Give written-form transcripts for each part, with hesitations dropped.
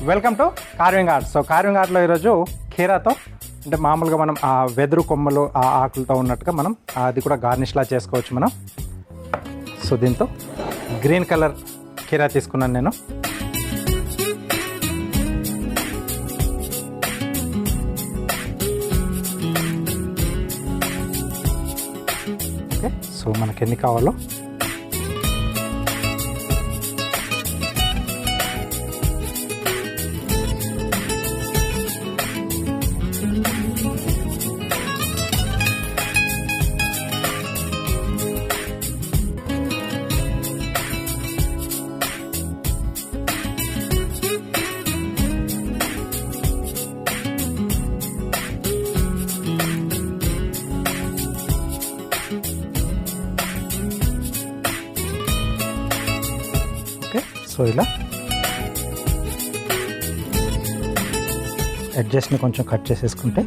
Welcome to carving art. So carving ఆర్ట్లో ఈరోజు కీరాతో అంటే మామూలుగా మనం ఆ వెదురు కొమ్మలు ఆ ఆకులతో ఉన్నట్టుగా మనం అది కూడా గార్నిష్లా చేసుకోవచ్చు మనం. సో దీంతో గ్రీన్ కలర్ కీరా తీసుకున్నాను నేను. ఓకే, సో మనకి ఎన్ని కావాలో సో ఇలా ఎడ్జెస్ట్ని కొంచెం కట్ చేసేసుకుంటే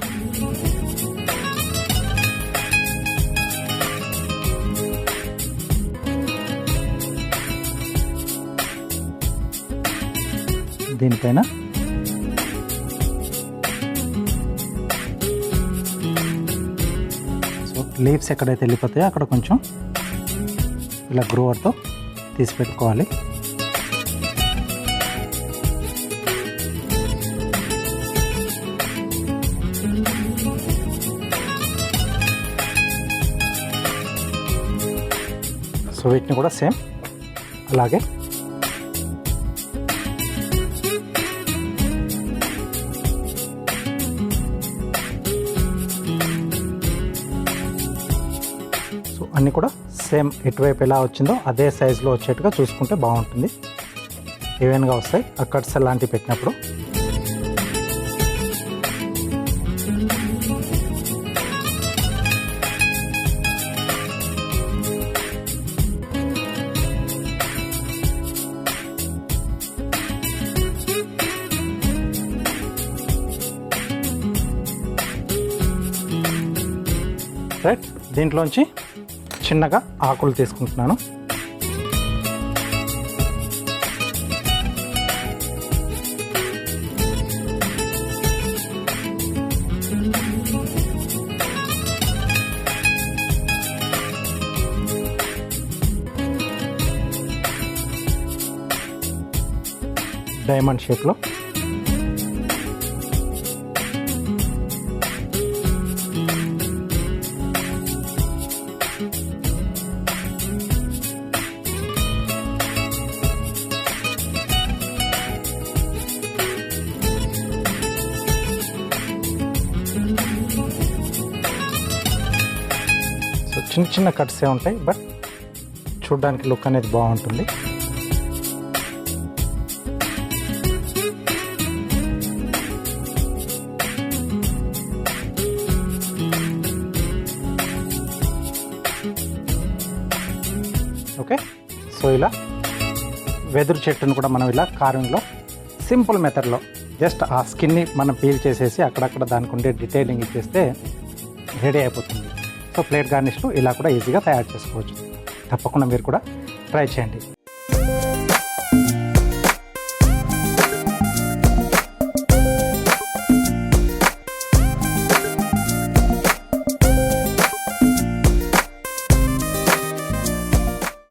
దీనిపైన సో లీవ్స్ ఎక్కడైతే వెళ్ళిపోతాయో అక్కడ కొంచెం ఇలా గ్రోవర్తో తీసి పెట్టుకోవాలి. సో వీటిని కూడా సేమ్ అలాగే సో అన్నీ కూడా సేమ్ ఎటువైపు ఎలా వచ్చిందో అదే సైజులో వచ్చేట్టుగా చూసుకుంటే బాగుంటుంది. ఈవెన్గా వస్తాయి ఆ కట్స్ అలాంటివి పెట్టినప్పుడు. రైట్, దీంట్లోంచి చిన్నగా ఆకులు తీసుకుంటున్నాను. డైమండ్ షేప్లో చిన్న చిన్న కట్సే ఉంటాయి, బట్ చూడ్డానికి లుక్ అనేది బాగుంటుంది. ఓకే, సో ఇలా వెదురు చెట్టును కూడా మనం ఇలా కార్వింగ్లో సింపుల్ మెథడ్లో జస్ట్ ఆ స్కిన్ని మనం పీల్ చేసేసి అక్కడక్కడ దానికి ఉండే డీటెయిలింగ్ ఇచ్చేస్తే రెడీ అయిపోతుంది. సో ప్లేట్ గార్నిష్లు ఇలా కూడా ఈజీగా తయారు చేసుకోవచ్చు. తప్పకుండా మీరు కూడా ట్రై చేయండి.